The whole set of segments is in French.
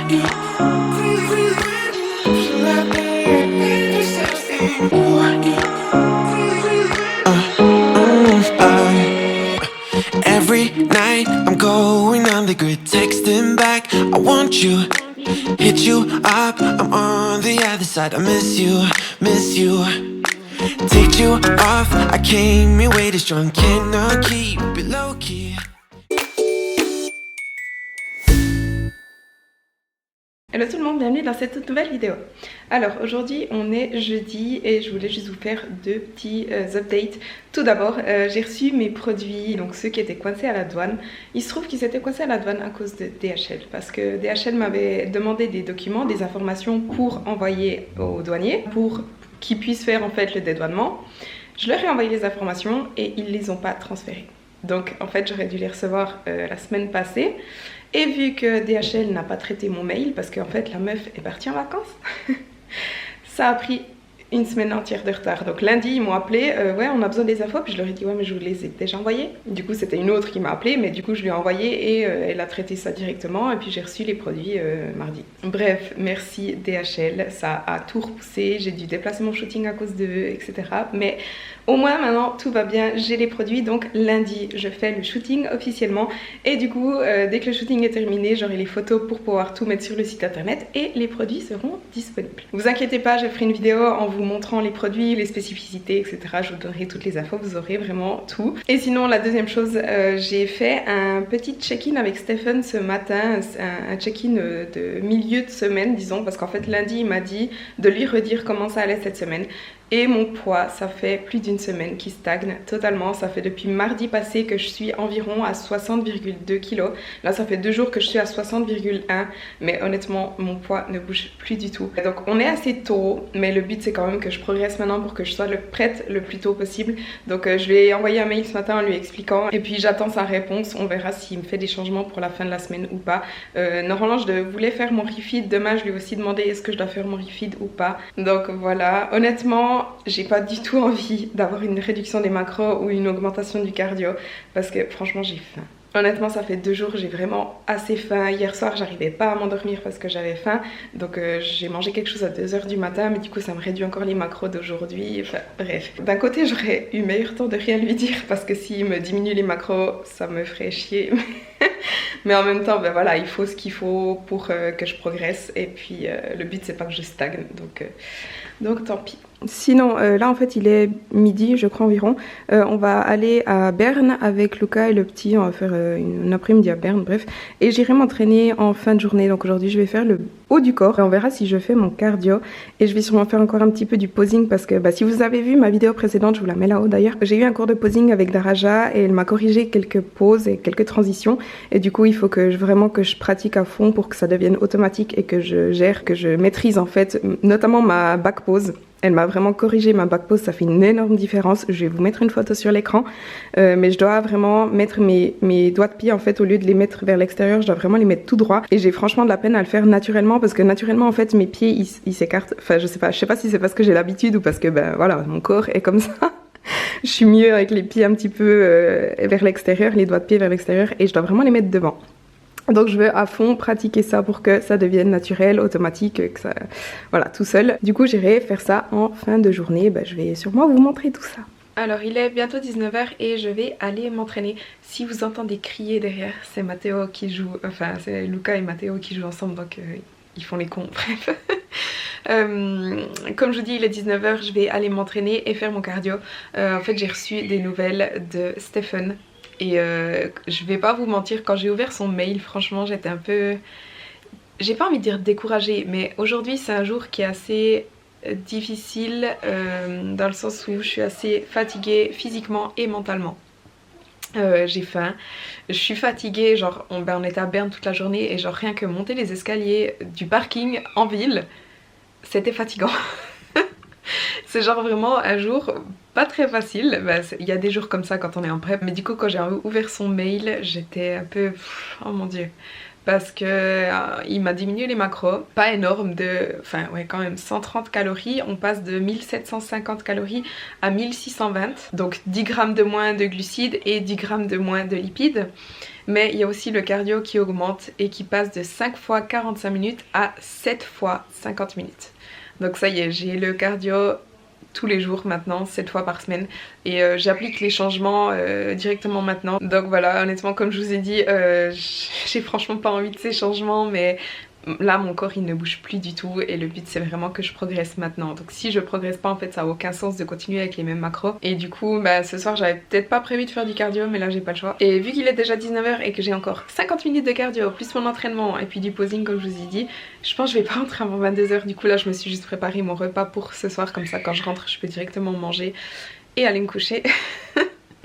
Every night I'm going on the grid, texting back, I want you, hit you up, I'm on the other side, I miss you, miss you. Take you off, I came here way too strong, cannot keep it low key. Hello tout le monde, bienvenue dans cette toute nouvelle vidéo. Alors aujourd'hui on est jeudi et je voulais juste vous faire deux petits updates. Tout d'abord j'ai reçu mes produits, donc ceux qui étaient coincés à la douane. Il se trouve qu'ils étaient coincés à la douane à cause de DHL parce que DHL m'avait demandé des documents, des informations pour envoyer aux douaniers pour qu'ils puissent faire en fait le dédouanement. Je leur ai envoyé les informations et ils les ont pas transférées. Donc en fait j'aurais dû les recevoir la semaine passée. Et vu que DHL n'a pas traité mon mail, parce qu'en fait la meuf est partie en vacances, ça a pris une semaine entière de retard. Donc lundi ils m'ont appelé, ouais on a besoin des infos, puis je leur ai dit ouais mais je vous les ai déjà envoyées. Du coup c'était une autre qui m'a appelé, mais du coup je lui ai envoyé et elle a traité ça directement et puis j'ai reçu les produits mardi. Bref, merci DHL, ça a tout repoussé, j'ai dû déplacer mon shooting à cause d'eux, etc. Mais au moins maintenant tout va bien, j'ai les produits, donc lundi je fais le shooting officiellement et du coup dès que le shooting est terminé j'aurai les photos pour pouvoir tout mettre sur le site internet et les produits seront disponibles. Vous inquiétez pas, je ferai une vidéo en vous montrant les produits, les spécificités, etc. Je vous donnerai toutes les infos, vous aurez vraiment tout. Et sinon la deuxième chose, j'ai fait un petit check-in avec Stephen ce matin, un check-in de milieu de semaine disons, parce qu'en fait lundi il m'a dit de lui redire comment ça allait cette semaine. Et mon poids, ça fait plus d'une semaine qui stagne totalement. Ça fait depuis mardi passé que je suis environ à 60,2 kg. Là, ça fait 2 jours que je suis à 60,1. Mais honnêtement, mon poids ne bouge plus du tout. Donc, on est assez tôt. Mais le but, c'est quand même que je progresse maintenant pour que je sois prête le plus tôt possible. Donc, je lui ai envoyé un mail ce matin en lui expliquant. Et puis, j'attends sa réponse. On verra s'il me fait des changements pour la fin de la semaine ou pas. Normalement, je voulais faire mon refeed. Demain, je lui ai aussi demandé est-ce que je dois faire mon refeed ou pas. Donc, voilà. Honnêtement, j'ai pas du tout envie d'avoir une réduction des macros ou une augmentation du cardio parce que franchement j'ai faim. Honnêtement ça fait 2 jours, j'ai vraiment assez faim. Hier soir j'arrivais pas à m'endormir parce que j'avais faim. Donc j'ai mangé quelque chose à 2 h du matin, mais du coup ça me réduit encore les macros d'aujourd'hui. Enfin bref. D'un côté j'aurais eu meilleur temps de rien lui dire parce que s'il me diminue les macros ça me ferait chier. Mais en même temps ben voilà, il faut ce qu'il faut pour que je progresse. Et puis le but c'est pas que je stagne. Donc tant pis. Sinon, là en fait il est midi je crois environ, on va aller à Berne avec Luca et le petit, on va faire une après-midi à Berne, bref, et j'irai m'entraîner en fin de journée, donc aujourd'hui je vais faire le haut du corps, et on verra si je fais mon cardio, et je vais sûrement faire encore un petit peu du posing, parce que bah, si vous avez vu ma vidéo précédente, je vous la mets là-haut d'ailleurs, j'ai eu un cours de posing avec Daraja, et elle m'a corrigé quelques pauses et quelques transitions, et du coup il faut que vraiment que je pratique à fond pour que ça devienne automatique, et que je gère, que je maîtrise en fait, notamment ma back pose. Elle m'a vraiment corrigé ma back pose, ça fait une énorme différence. Je vais vous mettre une photo sur l'écran, mais je dois vraiment mettre mes doigts de pied en fait, au lieu de les mettre vers l'extérieur, je dois vraiment les mettre tout droit. Et j'ai franchement de la peine à le faire naturellement parce que naturellement en fait mes pieds ils s'écartent. Enfin je sais pas si c'est parce que j'ai l'habitude ou parce que ben voilà mon corps est comme ça. Je suis mieux avec les pieds un petit peu vers l'extérieur, les doigts de pied vers l'extérieur, et je dois vraiment les mettre devant. Donc je veux à fond pratiquer ça pour que ça devienne naturel, automatique, que ça, voilà, tout seul. Du coup j'irai faire ça en fin de journée, je vais sûrement vous montrer tout ça. Alors il est bientôt 19 h et je vais aller m'entraîner. Si vous entendez crier derrière, c'est Matteo qui joue, enfin c'est Luca et Matteo qui jouent ensemble, donc ils font les cons, bref. Comme je vous dis il est 19 h, je vais aller m'entraîner et faire mon cardio. En fait j'ai reçu des nouvelles de Stephen. Et je vais pas vous mentir, quand j'ai ouvert son mail, franchement j'étais un peu... J'ai pas envie de dire découragée, mais aujourd'hui c'est un jour qui est assez difficile dans le sens où je suis assez fatiguée physiquement et mentalement. J'ai faim, je suis fatiguée, genre on était à Berne toute la journée et genre rien que monter les escaliers du parking en ville, c'était fatigant. C'est genre vraiment un jour pas très facile, il y a des jours comme ça quand on est en prep, mais du coup quand j'ai ouvert son mail j'étais un peu, oh mon dieu, parce que il m'a diminué les macros, pas énorme, enfin ouais quand même 130 calories, on passe de 1750 calories à 1620, donc 10 grammes de moins de glucides et 10 grammes de moins de lipides. Mais il y a aussi le cardio qui augmente et qui passe de 5 fois 45 minutes à 7 fois 50 minutes. Donc ça y est, j'ai le cardio tous les jours maintenant, 7 fois par semaine, et j'applique les changements directement maintenant. Donc voilà, honnêtement comme je vous ai dit, j'ai franchement pas envie de ces changements, mais là mon corps il ne bouge plus du tout et le but c'est vraiment que je progresse maintenant. Donc si je progresse pas, en fait ça a aucun sens de continuer avec les mêmes macros. Et du coup bah ce soir j'avais peut-être pas prévu de faire du cardio, mais là j'ai pas le choix. Et vu qu'il est déjà 19 h et que j'ai encore 50 minutes de cardio plus mon entraînement et puis du posing comme je vous ai dit, je pense que je vais pas rentrer avant 22 h. Du coup là je me suis juste préparé mon repas pour ce soir, comme ça quand je rentre je peux directement manger et aller me coucher.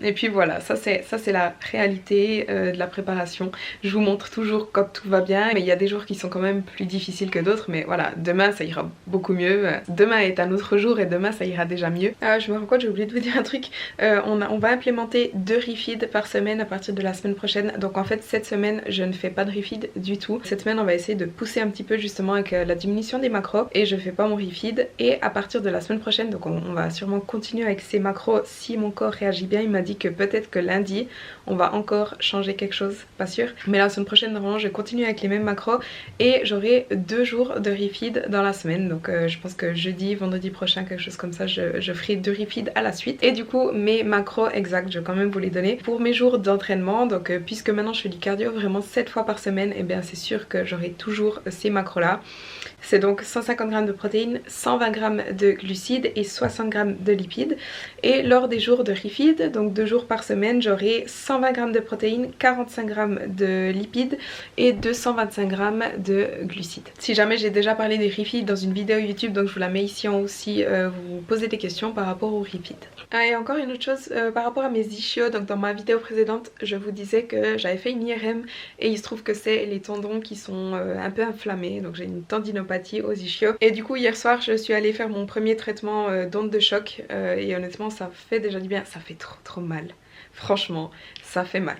Et puis voilà, ça c'est la réalité de la préparation. Je vous montre toujours quand tout va bien, mais il y a des jours qui sont quand même plus difficiles que d'autres. Mais voilà, demain ça ira beaucoup mieux. Demain est un autre jour et demain ça ira déjà mieux. Je me rends compte, j'ai oublié de vous dire un truc. On va implémenter 2 refeeds par semaine à partir de la semaine prochaine. Donc en fait cette semaine je ne fais pas de refeed du tout. Cette semaine on va essayer de pousser un petit peu justement avec la diminution des macros, et je fais pas mon refeed. Et à partir de la semaine prochaine, donc on va sûrement continuer avec ces macros si mon corps réagit bien. Il m'a dit que peut-être que lundi on va encore changer quelque chose, pas sûr, mais la semaine prochaine normalement je continue avec les mêmes macros et j'aurai 2 jours de refeed dans la semaine. Donc je pense que jeudi, vendredi prochain, quelque chose comme ça, je ferai 2 refeeds à la suite. Et du coup mes macros exacts je vais quand même vous les donner pour mes jours d'entraînement. Donc puisque maintenant je fais du cardio vraiment 7 fois par semaine, et bien c'est sûr que j'aurai toujours ces macros là. C'est donc 150 g de protéines, 120 g de glucides et 60 g de lipides. Et lors des jours de refeed, donc 2 jours par semaine, j'aurai 120 g de protéines, 45 g de lipides et 225 g de glucides. Si jamais j'ai déjà parlé des refeeds dans une vidéo YouTube, donc je vous la mets ici en haut si vous posez des questions par rapport aux refeeds. Et encore une autre chose par rapport à mes ischios, donc dans ma vidéo précédente je vous disais que j'avais fait une IRM et il se trouve que c'est les tendons qui sont un peu inflammés, donc j'ai une tendinopathie aux ischios. Et du coup hier soir je suis allée faire mon premier traitement d'onde de choc et honnêtement ça fait déjà du bien, ça fait trop mal, franchement ça fait mal.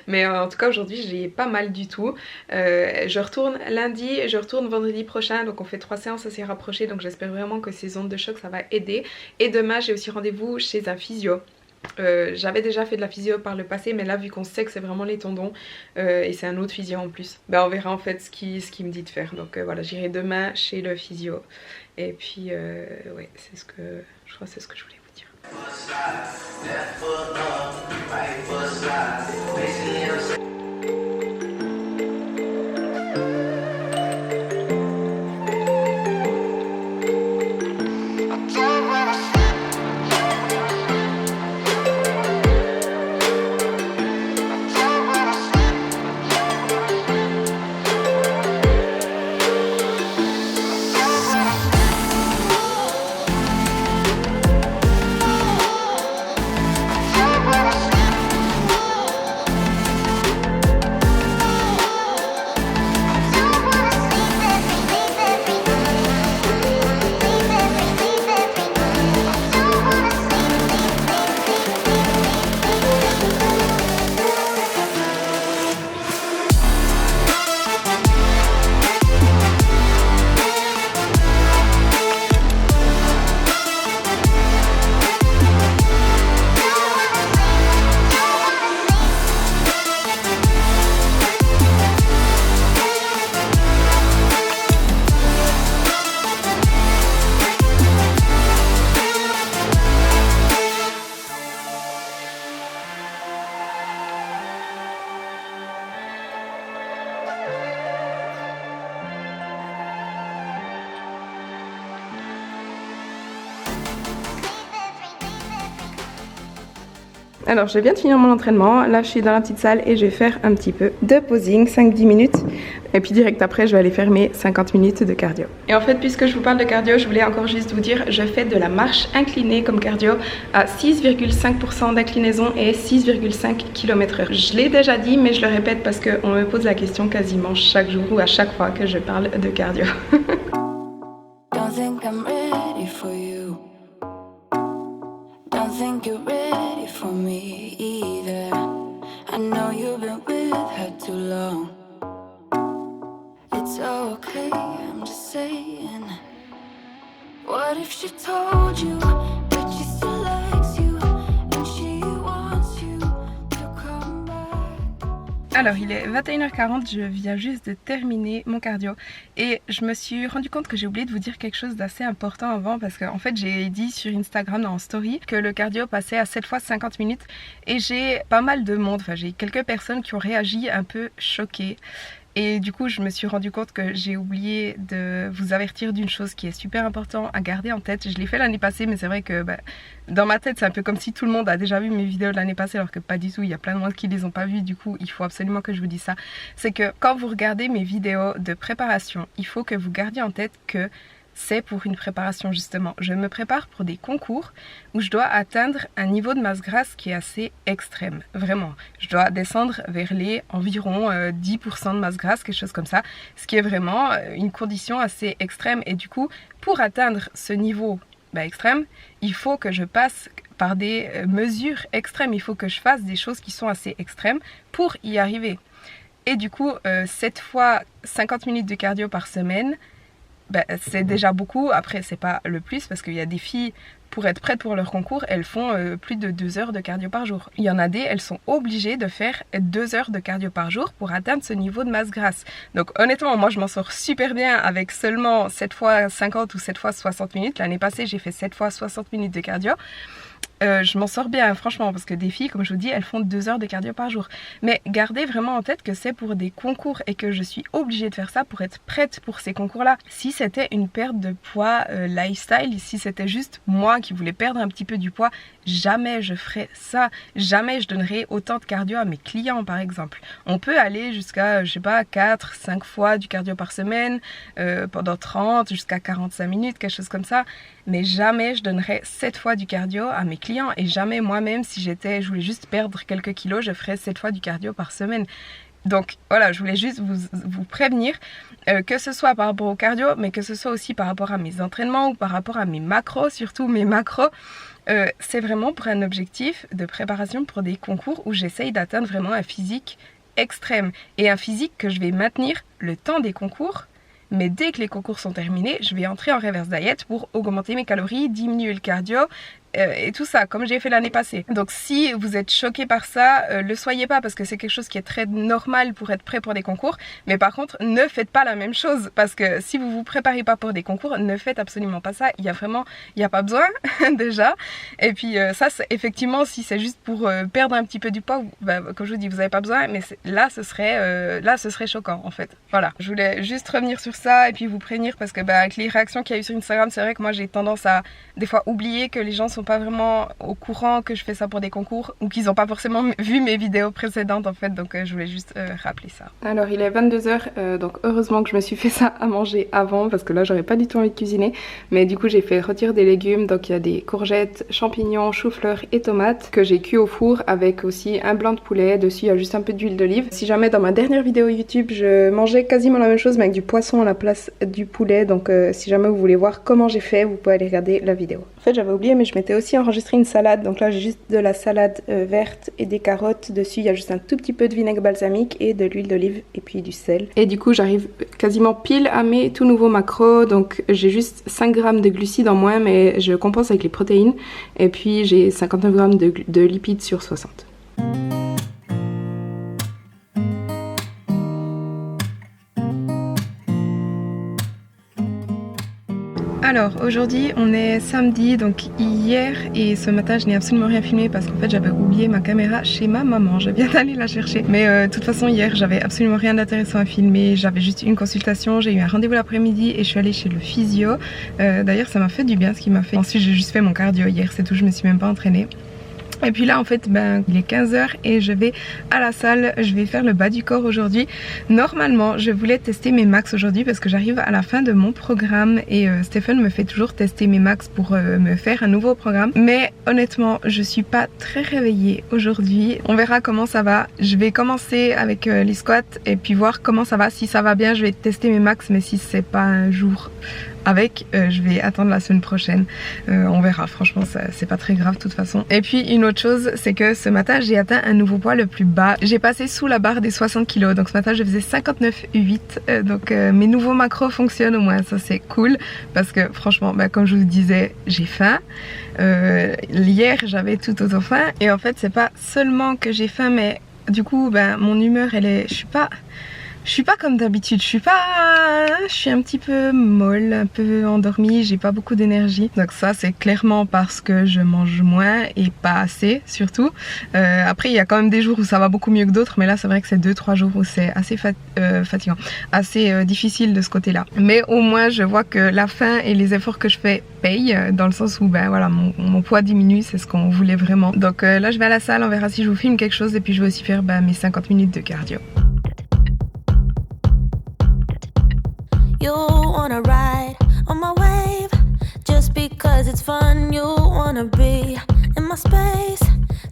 Mais en tout cas aujourd'hui j'ai pas mal du tout. Je retourne lundi et je retourne vendredi prochain, donc on fait 3 séances assez rapprochées, donc j'espère vraiment que ces ondes de choc ça va aider. Et demain j'ai aussi rendez-vous chez un physio. J'avais déjà fait de la physio par le passé, mais là vu qu'on sait que c'est vraiment les tendons et c'est un autre physio en plus, ben on verra en fait ce qu'il me dit de faire. Donc voilà, j'irai demain chez le physio et puis ouais, c'est ce que je crois, c'est ce que je voulais vous dire. Alors je viens de finir mon entraînement, là je suis dans la petite salle et je vais faire un petit peu de posing, 5-10 minutes. Et puis direct après je vais aller faire mes 50 minutes de cardio. Et en fait puisque je vous parle de cardio, je voulais encore juste vous dire, je fais de la marche inclinée comme cardio à 6,5% d'inclinaison et 6,5 km/h. Je l'ai déjà dit mais je le répète parce qu'on me pose la question quasiment chaque jour ou à chaque fois que je parle de cardio. Don't think I'm ready for you. Don't think you're ready for me either. I know you've been with her too long. it's okay, I'm just saying. What if she told you that she still likes you and she wants you to come back? Alors il est 21h40, je viens juste de terminer mon cardio et je me suis rendu compte que j'ai oublié de vous dire quelque chose d'assez important avant parce qu'en fait j'ai dit sur Instagram en story que le cardio passait à 7 fois 50 minutes et j'ai pas mal de monde, enfin j'ai quelques personnes qui ont réagi un peu choquées. Et du coup, je me suis rendu compte que j'ai oublié de vous avertir d'une chose qui est super importante à garder en tête. Je l'ai fait l'année passée, mais c'est vrai que dans ma tête, c'est un peu comme si tout le monde a déjà vu mes vidéos de l'année passée, alors que pas du tout. Il y a plein de monde qui les ont pas vues. Du coup, il faut absolument que je vous dise ça. C'est que quand vous regardez mes vidéos de préparation, il faut que vous gardiez en tête que c'est pour une préparation justement. Je me prépare pour des concours où je dois atteindre un niveau de masse grasse qui est assez extrême, vraiment. Je dois descendre vers les environ 10% de masse grasse, quelque chose comme ça, ce qui est vraiment une condition assez extrême. Et du coup, pour atteindre ce niveau extrême, il faut que je passe par des mesures extrêmes, il faut que je fasse des choses qui sont assez extrêmes pour y arriver. Et du coup, 7 fois 50 minutes de cardio par semaine, c'est déjà beaucoup. Après c'est pas le plus parce qu'il y a des filles, pour être prêtes pour leur concours, elles font plus de 2 heures de cardio par jour. Il y en a des, elles sont obligées de faire 2 heures de cardio par jour pour atteindre ce niveau de masse grasse. Donc honnêtement, moi je m'en sors super bien avec seulement 7 fois 50 ou 7 fois 60 minutes. L'année passée j'ai fait 7 fois 60 minutes de cardio. Je m'en sors bien franchement parce que des filles, comme je vous dis, elles font 2 heures de cardio par jour. Mais gardez vraiment en tête que c'est pour des concours et que je suis obligée de faire ça pour être prête pour ces concours là. Si c'était une perte de poids lifestyle, si c'était juste moi qui voulais perdre un petit peu du poids, jamais je ferais ça. Jamais je donnerais autant de cardio à mes clients par exemple. On peut aller jusqu'à, je sais pas, 4-5 fois du cardio par semaine pendant 30 jusqu'à 45 minutes, quelque chose comme ça. Mais jamais je donnerais 7 fois du cardio à mes clients et jamais moi-même, si je voulais juste perdre quelques kilos, je ferais 7 fois du cardio par semaine. Donc voilà, je voulais juste vous prévenir, que ce soit par rapport au cardio, mais que ce soit aussi par rapport à mes entraînements ou par rapport à mes macros, surtout mes macros. C'est vraiment pour un objectif de préparation pour des concours où j'essaye d'atteindre vraiment un physique extrême et un physique que je vais maintenir le temps des concours. Mais dès que les concours sont terminés, je vais entrer en reverse diet pour augmenter mes calories, diminuer le cardio et tout ça, comme j'ai fait l'année passée. Donc si vous êtes choqué par ça, le soyez pas parce que c'est quelque chose qui est très normal pour être prêt pour des concours. Mais par contre, ne faites pas la même chose parce que si vous vous préparez pas pour des concours, ne faites absolument pas ça. Il y a pas besoin déjà. Et puis ça, effectivement, si c'est juste pour perdre un petit peu du poids, comme je vous dis, vous avez pas besoin. Mais là, ce serait choquant en fait. Voilà, je voulais juste revenir sur ça et puis vous prévenir parce que avec les réactions qu'il y a eu sur Instagram, c'est vrai que moi j'ai tendance à des fois oublier que les gens sont pas vraiment au courant que je fais ça pour des concours ou qu'ils n'ont pas forcément vu mes vidéos précédentes en fait, donc je voulais juste rappeler ça. Alors il est 22h, donc heureusement que je me suis fait ça à manger avant parce que là j'aurais pas du tout envie de cuisiner, mais du coup j'ai fait rôtir des légumes, donc il y a des courgettes, champignons, choux-fleurs et tomates que j'ai cuit au four avec aussi un blanc de poulet, dessus il y a juste un peu d'huile d'olive. Si jamais dans ma dernière vidéo YouTube je mangeais quasiment la même chose mais avec du poisson à la place du poulet, donc si jamais vous voulez voir comment j'ai fait, vous pouvez aller regarder la vidéo. En fait j'avais oublié mais je m'étais aussi enregistré une salade, donc là j'ai juste de la salade verte et des carottes, dessus il y a juste un tout petit peu de vinaigre balsamique et de l'huile d'olive et puis du sel. Et du coup j'arrive quasiment pile à mes tout nouveaux macros, donc j'ai juste 5 grammes de glucides en moins mais je compense avec les protéines et puis j'ai 59 grammes de lipides sur 60. Alors aujourd'hui on est samedi, donc hier et ce matin je n'ai absolument rien filmé parce qu'en fait j'avais oublié ma caméra chez ma maman, je viens d'aller la chercher. Mais de toute façon hier j'avais absolument rien d'intéressant à filmer, j'avais juste une consultation, j'ai eu un rendez-vous l'après-midi et je suis allée chez le physio. D'ailleurs ça m'a fait du bien ce qu'il m'a fait. Ensuite j'ai juste fait mon cardio hier, c'est tout, je me suis même pas entraînée. Et puis là en fait il est 15h et je vais à la salle, je vais faire le bas du corps aujourd'hui. Normalement je voulais tester mes max aujourd'hui parce que j'arrive à la fin de mon programme et Stéphane me fait toujours tester mes max pour me faire un nouveau programme. Mais honnêtement je suis pas très réveillée aujourd'hui, on verra comment ça va. Je vais commencer avec les squats et puis voir comment ça va. Si ça va bien je vais tester mes max, mais si c'est pas un jour avec. Je vais attendre la semaine prochaine. On verra, franchement c'est pas très grave de toute façon. Et puis une autre chose, c'est que ce matin j'ai atteint un nouveau poids le plus bas. J'ai passé sous la barre des 60 kg. Donc ce matin je faisais 59,8. Donc mes nouveaux macros fonctionnent au moins, ça c'est cool. Parce que franchement, comme je vous disais, j'ai faim. Hier j'avais tout autant faim. Et en fait c'est pas seulement que j'ai faim, mais du coup mon humeur elle est... Je suis pas comme d'habitude, je suis un petit peu molle, un peu endormie, j'ai pas beaucoup d'énergie. Donc ça c'est clairement parce que je mange moins et pas assez surtout. Après il y a quand même des jours où ça va beaucoup mieux que d'autres, mais là c'est vrai que c'est 2-3 jours où c'est assez fatigant, assez difficile de ce côté-là. Mais au moins je vois que la faim et les efforts que je fais payent, dans le sens où voilà, mon poids diminue, c'est ce qu'on voulait vraiment. Donc là je vais à la salle, on verra si je vous filme quelque chose et puis je vais aussi faire mes 50 minutes de cardio. You wanna ride on my wave just because it's fun. You wanna be in my space,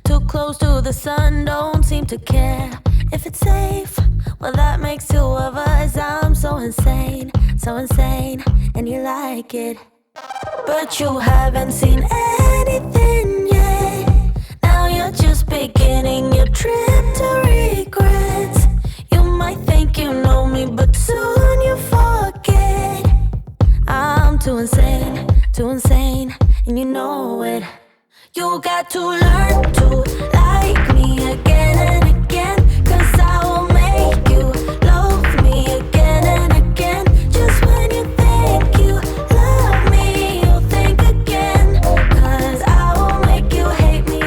too close to the sun, don't seem to care if it's safe. Well, that makes two of us. I'm so insane, and you like it. But you haven't seen anything yet. Now you're just beginning your trip to regrets. You might think you know me, but soon you forget. I'm too insane, and you know it. You got to learn to like me again and again, 'cause I will make you love me again and again. Just when you think you love me, you'll think again, 'cause I will make you hate me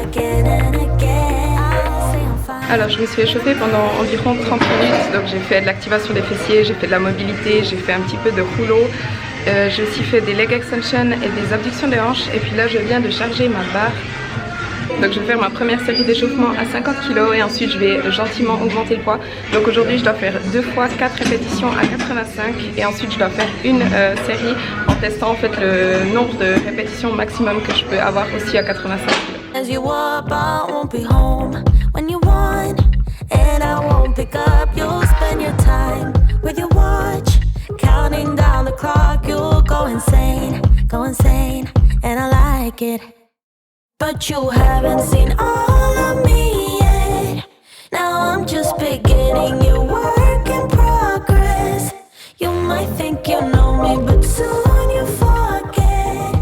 again and again. I'll say I'm fine. Alors je me suis échauffée pendant environ 30 minutes, donc j'ai fait de l'activation des fessiers, j'ai fait de la mobilité, j'ai fait un petit peu de rouleau. J'ai aussi fait des leg extensions et des abductions des hanches, et puis là je viens de charger ma barre. Donc je vais faire ma première série d'échauffement à 50 kg et ensuite je vais gentiment augmenter le poids. Donc aujourd'hui je dois faire 2 fois 4 répétitions à 85 et ensuite je dois faire une série en testant en fait le nombre de répétitions maximum que je peux avoir aussi à 85 kg. As you up, I won't be home when you want, and I won't pick up. You'll spend your time with your watch, counting down the clock. You'll go insane, and I like it. But you haven't seen all of me yet. Now I'm just beginning your work in progress. You might think you know me, but soon you forget.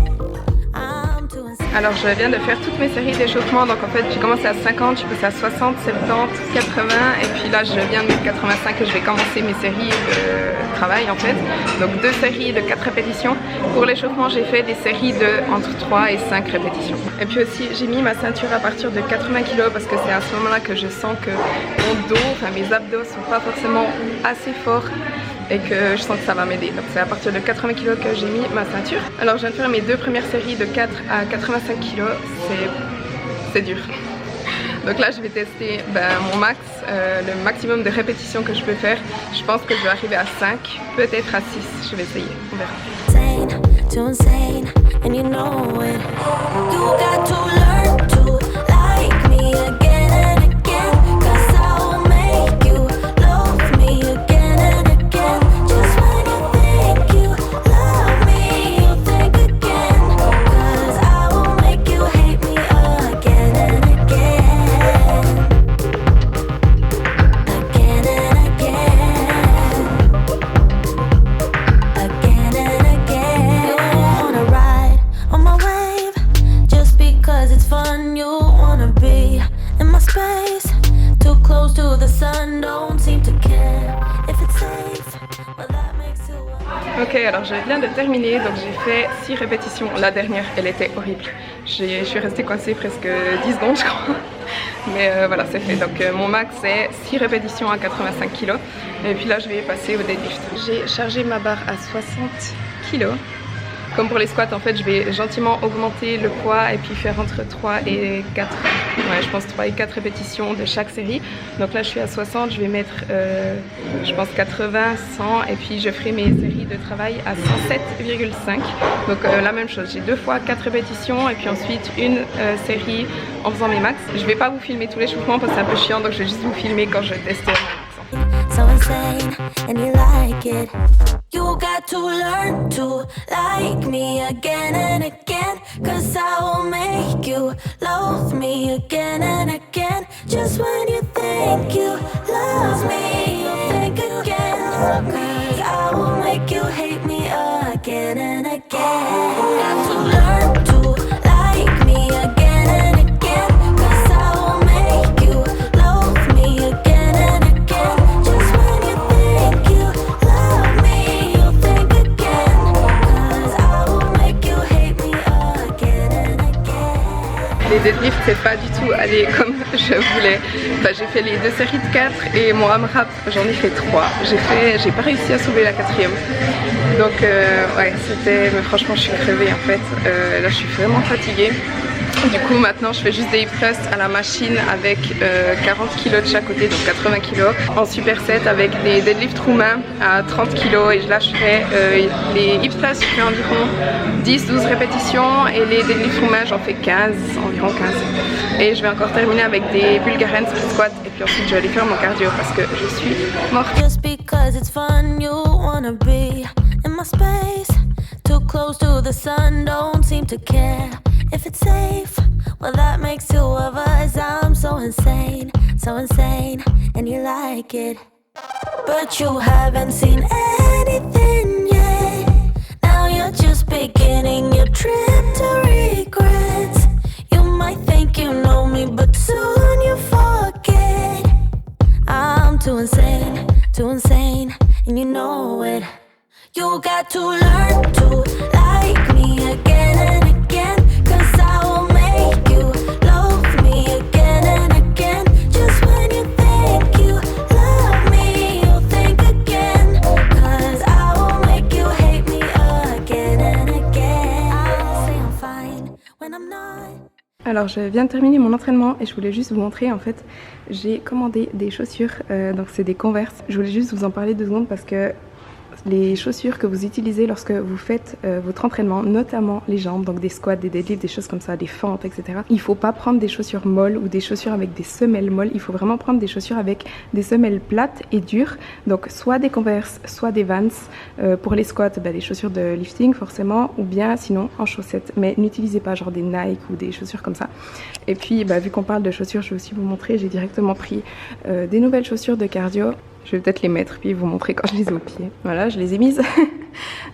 I'm too insane. Alors je viens de faire toutes mes séries d'échauffement, donc en fait j'ai commencé à 50, je suis passée à 60, 70, 80 et puis là je viens de mettre 85 et je vais commencer mes séries de travail en fait. Donc 2 séries de 4 répétitions. Pour l'échauffement j'ai fait des séries de entre 3 et 5 répétitions. Et puis aussi j'ai mis ma ceinture à partir de 80 kg parce que c'est à ce moment là que je sens que mon dos, enfin mes abdos sont pas forcément assez forts et que je sens que ça va m'aider. Donc c'est à partir de 80 kg que j'ai mis ma ceinture. Alors je viens de faire mes 2 premières séries de 4 à 85 kg, c'est dur. Donc là je vais tester mon max, le maximum de répétitions que je peux faire. Je pense que je vais arriver à 5, peut-être à 6, je vais essayer, on verra. Insane, too insane, and you know it. You got to learn to like me again and again, 'cause I will make you love me again and again. Just when you think you love me, you'll think again, 'cause I will make you hate me again and again. Again and again. Again and again. You wanna ride on my wave just because it's fun. You wanna be in my space, too close to the sun, don't seem to care if it's safe. Well, that makes you. Ok, alors je viens de terminer, donc j'ai fait 6 répétitions. La dernière, elle était horrible. Je suis restée coincée presque 10 secondes, je crois. Mais voilà, c'est fait. Donc mon max c'est 6 répétitions à 85 kg. Et puis là, je vais passer au deadlift. J'ai chargé ma barre à 60 kg. Comme pour les squats, en fait, je vais gentiment augmenter le poids et puis faire entre 3 et 4, ouais, je pense 3 et 4 répétitions de chaque série. Donc là, je suis à 60, je vais mettre, je pense 80, 100 et puis je ferai mes séries de travail à 107,5. Donc la même chose, j'ai 2 fois 4 répétitions et puis ensuite une série en faisant mes max. Je vais pas vous filmer tout l'échauffement parce que c'est un peu chiant, donc je vais juste vous filmer quand je testerai. So insane, and you like it. You got to learn to like me again and again, 'cause I will make you love me again and again. Just when you think you love me, you'll think again, 'cause I will make you hate me again and again. You got to learn to like me again and again, 'cause I will make you love me again and again. Just when you think you love me, you'll think again, 'cause I will make you hate me again and again. Les deadlifts, c'est pas du tout allé comme je voulais. Enfin, j'ai fait les 2 séries de 4 et mon AMRAP, j'en ai fait 3. J'ai pas réussi à soulever la 4e. Donc ouais, c'était... Mais franchement, je suis crevée en fait. Là, je suis vraiment fatiguée. Du coup, maintenant, je fais juste des hip thrusts à la machine avec 40 kg de chaque côté, donc 80 kg. En superset avec des deadlifts roumains à 30 kg. Et là, je fais les hip thrusts, je fais environ 10-12 répétitions. Et les deadlifts roumains, j'en fais 15, environ 15. Et je vais encore terminer avec des Bulgarian split squats. Et puis ensuite, je vais aller faire mon cardio parce que je suis morte. Just because it's fun, you wanna be in my space. Too close to the sun, don't seem to care if it's safe. Well, that makes two of us. I'm so insane, and you like it. But you haven't seen anything yet. Now you're just beginning your trip to regrets. You might think you know me, but soon you forget. I'm too insane, and you know it. You got to learn to like me again and again, 'cause I will make you love me again and again. Just when you think you love me, you'll think again, 'cause I will make you hate me again and again. I say I'm fine when I'm not. Alors je viens de terminer mon entraînement et je voulais juste vous montrer, en fait j'ai commandé des chaussures, donc c'est des Converse. Je voulais juste vous en parler 2 secondes parce que les chaussures que vous utilisez lorsque vous faites votre entraînement, notamment les jambes, donc des squats, des deadlifts, des choses comme ça, des fentes, etc. Il faut pas prendre des chaussures molles ou des chaussures avec des semelles molles. Il faut vraiment prendre des chaussures avec des semelles plates et dures. Donc soit des Converse, soit des Vans. Pour les squats, des chaussures de lifting forcément, ou bien sinon en chaussettes. Mais n'utilisez pas genre des Nike ou des chaussures comme ça. Et puis vu qu'on parle de chaussures, je vais aussi vous montrer, j'ai directement pris des nouvelles chaussures de cardio. Je vais peut-être les mettre puis vous montrer quand je les ai au pied. Voilà, je les ai mises.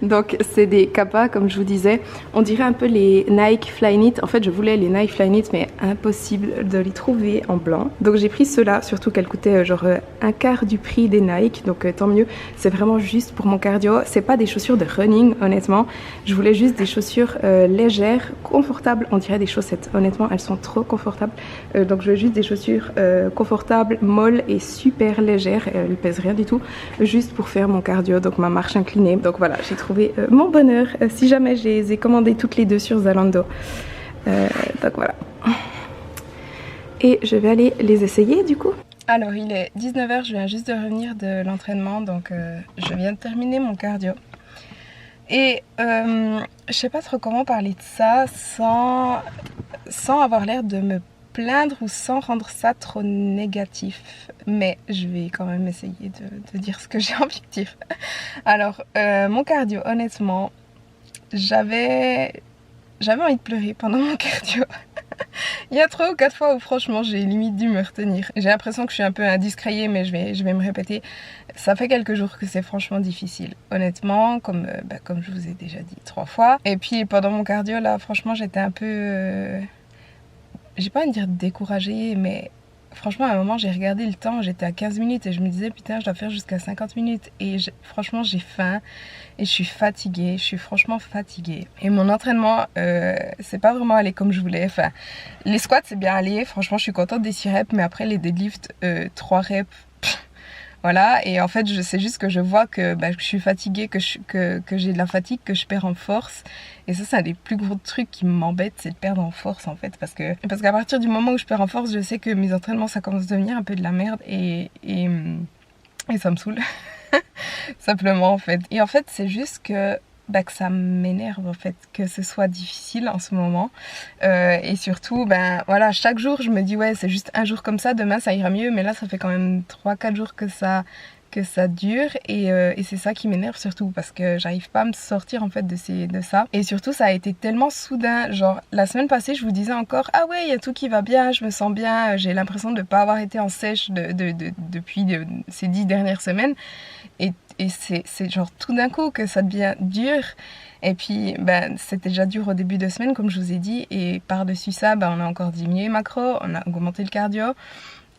Donc c'est des Kappa, comme je vous disais. On dirait un peu les Nike Flyknit. En fait, je voulais les Nike Flyknit, mais impossible de les trouver en blanc. Donc j'ai pris ceux-là, surtout qu'elles coûtaient genre un quart du prix des Nike. Donc tant mieux. C'est vraiment juste pour mon cardio. C'est pas des chaussures de running, honnêtement. Je voulais juste des chaussures légères, confortables. On dirait des chaussettes. Honnêtement, elles sont trop confortables. Donc je veux juste des chaussures confortables, molles et super légères. Elles pèsent rien du tout. Juste pour faire mon cardio, donc ma marche inclinée. Donc voilà, j'ai trouvé mon bonheur. Si jamais je les ai commandées toutes les 2 sur Zalando. Donc voilà. Et je vais aller les essayer du coup. Alors il est 19h, je viens juste de revenir de l'entraînement. Donc je viens de terminer mon cardio. Et je sais pas trop comment parler de ça sans avoir l'air de me plaindre ou sans rendre ça trop négatif, mais je vais quand même essayer de dire ce que j'ai envie de dire. Alors mon cardio, honnêtement, j'avais envie de pleurer pendant mon cardio. Il y a 3 ou 4 fois où franchement j'ai limite dû me retenir. J'ai l'impression que je suis un peu indiscréée, mais je vais me répéter. Ça fait quelques jours que c'est franchement difficile, honnêtement, comme je vous ai déjà dit 3 fois. Et puis pendant mon cardio là, franchement j'étais un peu... j'ai pas envie de dire découragée, mais franchement à un moment j'ai regardé le temps, j'étais à 15 minutes et je me disais putain je dois faire jusqu'à 50 minutes et franchement j'ai faim et je suis fatiguée, je suis franchement fatiguée. Et mon entraînement c'est pas vraiment allé comme je voulais, enfin les squats c'est bien allé, franchement je suis contente des 6 reps, mais après les deadlifts 3 reps, voilà. Et en fait c'est juste que je vois que je suis fatiguée, que j'ai de la fatigue, que je perds en force. Et ça c'est un des plus gros trucs qui m'embête, c'est de perdre en force en fait, parce qu'à partir du moment où je perds en force, je sais que mes entraînements ça commence à devenir un peu de la merde et ça me saoule simplement en fait. Et en fait c'est juste que ça m'énerve en fait que ce soit difficile en ce moment, et surtout voilà, chaque jour je me dis ouais c'est juste un jour comme ça, demain ça ira mieux, mais là ça fait quand même 3-4 jours que que ça dure et c'est ça qui m'énerve surtout parce que j'arrive pas à me sortir en fait de ça. Et surtout ça a été tellement soudain, genre la semaine passée je vous disais encore ah ouais il y a tout qui va bien, je me sens bien, j'ai l'impression de pas avoir été en sèche depuis ces 10 dernières semaines et c'est genre tout d'un coup que ça devient dur. Et puis, ben, c'était déjà dur au début de semaine, comme je vous ai dit. Et par-dessus ça, ben, on a encore diminué les macros, on a augmenté le cardio.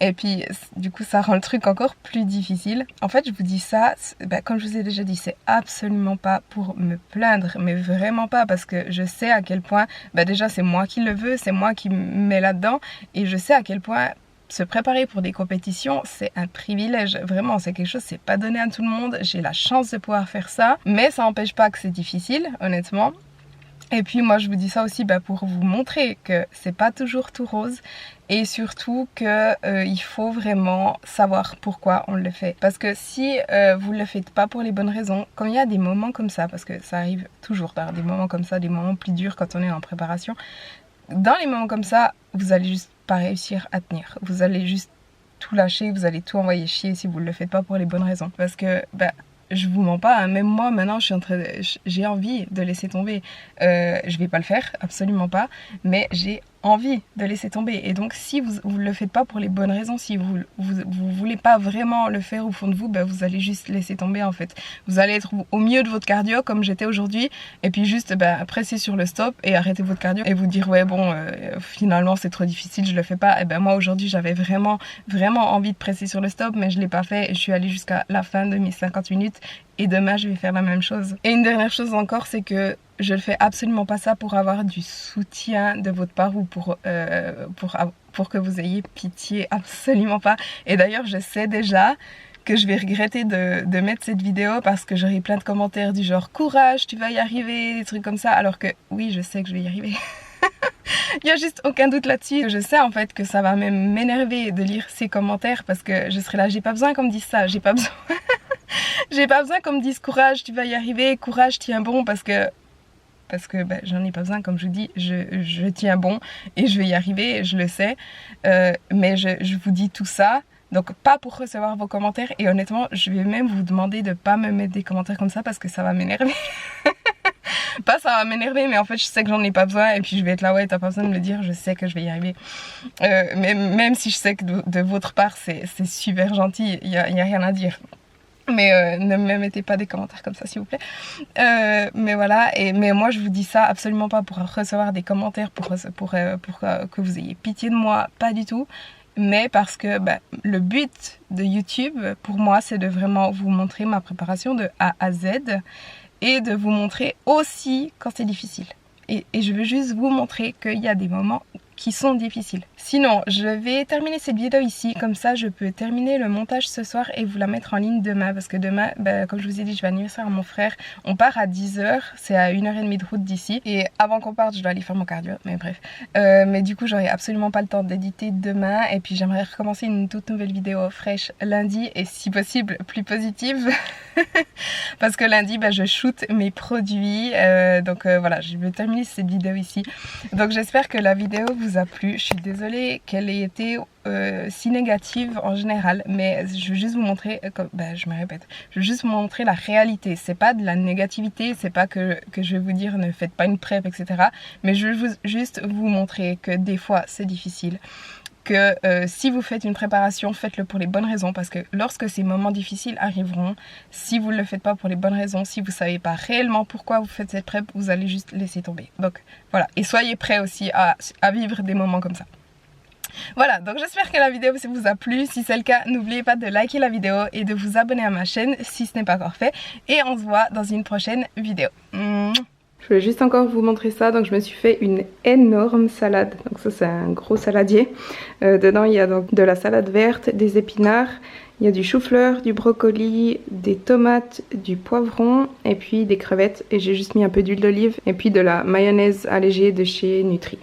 Et puis, du coup, ça rend le truc encore plus difficile. En fait, je vous dis ça, ben, comme je vous ai déjà dit, c'est absolument pas pour me plaindre, mais vraiment pas, parce que je sais à quel point, ben, déjà, c'est moi qui le veux, c'est moi qui me mets là-dedans. Et je sais à quel point se préparer pour des compétitions, c'est un privilège. Vraiment, c'est quelque chose, c'est pas donné à tout le monde. J'ai la chance de pouvoir faire ça, mais ça n'empêche pas que c'est difficile, honnêtement. Et puis moi, je vous dis ça aussi pour vous montrer que c'est pas toujours tout rose et surtout que il faut vraiment savoir pourquoi on le fait. Parce que si vous le faites pas pour les bonnes raisons, quand il y a des moments comme ça, parce que ça arrive toujours d'avoir des moments comme ça, des moments plus durs quand on est en préparation, dans les moments comme ça, vous allez juste pas réussir à tenir. Vous allez juste tout lâcher, vous allez tout envoyer chier si vous ne le faites pas pour les bonnes raisons. Parce que, je vous mens pas, hein, même moi maintenant j'ai envie de laisser tomber. Je vais pas le faire, absolument pas, mais j'ai envie de laisser tomber. Et donc si vous le faites pas pour les bonnes raisons, si vous voulez pas vraiment le faire au fond de vous, vous allez juste laisser tomber en fait. Vous allez être au milieu de votre cardio comme j'étais aujourd'hui et puis juste presser sur le stop et arrêter votre cardio et vous dire ouais bon finalement c'est trop difficile, je le fais pas. Et moi aujourd'hui j'avais vraiment envie de presser sur le stop mais je l'ai pas fait et je suis allée jusqu'à la fin de mes 50 minutes et demain je vais faire la même chose. Et une dernière chose encore, c'est que je ne fais absolument pas ça pour avoir du soutien de votre part ou pour que vous ayez pitié, absolument pas. Et d'ailleurs je sais déjà que je vais regretter de mettre cette vidéo parce que j'aurai plein de commentaires du genre courage, tu vas y arriver, des trucs comme ça, alors que oui je sais que je vais y arriver. Il n'y a juste aucun doute là-dessus. Je sais en fait que ça va même m'énerver de lire ces commentaires parce que je serai là, j'ai pas besoin qu'on me dise ça, j'ai pas besoin j'ai pas besoin qu'on me dise courage, tu vas y arriver, courage, tiens bon, parce que j'en ai pas besoin, comme je vous dis, je tiens bon et je vais y arriver, je le sais, mais je vous dis tout ça, donc pas pour recevoir vos commentaires et honnêtement, je vais même vous demander de pas me mettre des commentaires comme ça parce que ça va m'énerver. Pas ça va m'énerver, mais en fait je sais que j'en ai pas besoin et puis je vais être là, ouais t'as pas besoin de me le dire, je sais que je vais y arriver. Mais même si je sais que de votre part c'est super gentil, il y a rien à dire. Mais ne me mettez pas des commentaires comme ça s'il vous plaît. Mais voilà, mais moi je vous dis ça absolument pas pour recevoir des commentaires, pour que vous ayez pitié de moi, pas du tout. Mais parce que le but de YouTube pour moi c'est de vraiment vous montrer ma préparation de A à Z et de vous montrer aussi quand c'est difficile. Et je veux juste vous montrer qu'il y a des moments qui sont difficiles. Sinon, je vais terminer cette vidéo ici, comme ça je peux terminer le montage ce soir et vous la mettre en ligne demain, parce que demain, comme je vous ai dit, je vais anniversaire à mon frère, on part à 10h, c'est à 1h30 de route d'ici, et avant qu'on parte, je dois aller faire mon cardio, mais bref. Mais du coup, j'aurai absolument pas le temps d'éditer demain, et puis j'aimerais recommencer une toute nouvelle vidéo fraîche lundi, et si possible, plus positive, parce que lundi, je shoot mes produits, donc voilà, je vais terminer cette vidéo ici. Donc j'espère que la vidéo vous a plu, je suis désolée qu'elle ait été si négative en général, mais je veux juste vous montrer, je me répète, je veux juste vous montrer la réalité. C'est pas de la négativité, c'est pas que je vais vous dire ne faites pas une prep, etc. Mais je veux juste vous montrer que des fois c'est difficile, que si vous faites une préparation, faites-le pour les bonnes raisons, parce que lorsque ces moments difficiles arriveront, si vous ne le faites pas pour les bonnes raisons, si vous ne savez pas réellement pourquoi vous faites cette prep, vous allez juste laisser tomber. Donc voilà, et soyez prêts aussi à vivre des moments comme ça. Voilà, donc j'espère que la vidéo vous a plu. Si c'est le cas, n'oubliez pas de liker la vidéo et de vous abonner à ma chaîne si ce n'est pas encore fait. Et on se voit dans une prochaine vidéo. Je voulais juste encore vous montrer ça. Donc je me suis fait une énorme salade. Donc ça c'est un gros saladier. Dedans il y a donc de la salade verte, des épinards, il y a du chou-fleur, du brocoli, des tomates, du poivron et puis des crevettes. Et j'ai juste mis un peu d'huile d'olive et puis de la mayonnaise allégée de chez Nutri.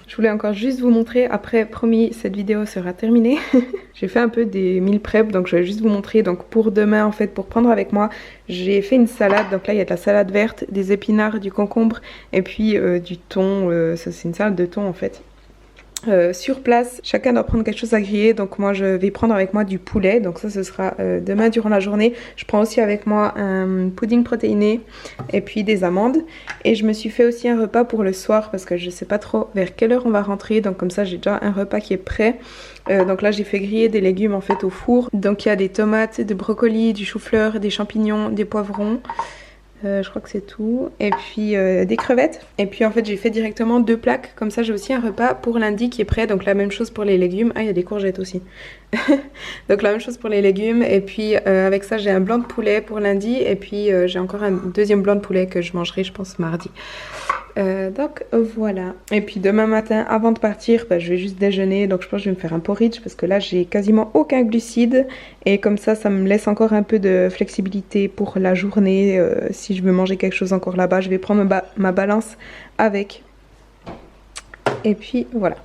Je voulais encore juste vous montrer, après promis cette vidéo sera terminée. J'ai fait un peu des meal prep, donc je vais juste vous montrer. Donc pour demain en fait, pour prendre avec moi, j'ai fait une salade. Donc là il y a de la salade verte, des épinards, du concombre et puis du thon. Ça c'est une salade de thon en fait. sur place. Chacun doit prendre quelque chose à griller, donc moi je vais prendre avec moi du poulet, donc ça ce sera demain durant la journée. Je prends aussi avec moi un pudding protéiné et puis des amandes, et je me suis fait aussi un repas pour le soir parce que je sais pas trop vers quelle heure on va rentrer, donc comme ça j'ai déjà un repas qui est prêt. Donc là j'ai fait griller des légumes en fait au four, donc il y a des tomates, des brocolis, du chou-fleur, des champignons, des poivrons. Je crois que c'est tout. Et puis des crevettes. Et puis en fait j'ai fait directement 2 plaques. Comme ça j'ai aussi un repas pour lundi qui est prêt. Donc la même chose pour les légumes. Ah, il y a des courgettes aussi. Donc la même chose pour les légumes. Et puis avec ça j'ai un blanc de poulet pour lundi. Et puis j'ai encore un deuxième blanc de poulet que je mangerai je pense mardi. Donc voilà. Et puis demain matin avant de partir je vais juste déjeuner, donc je pense que je vais me faire un porridge parce que là j'ai quasiment aucun glucide, et comme ça me laisse encore un peu de flexibilité pour la journée. Si je veux manger quelque chose encore là-bas, je vais prendre ma balance avec, et puis voilà.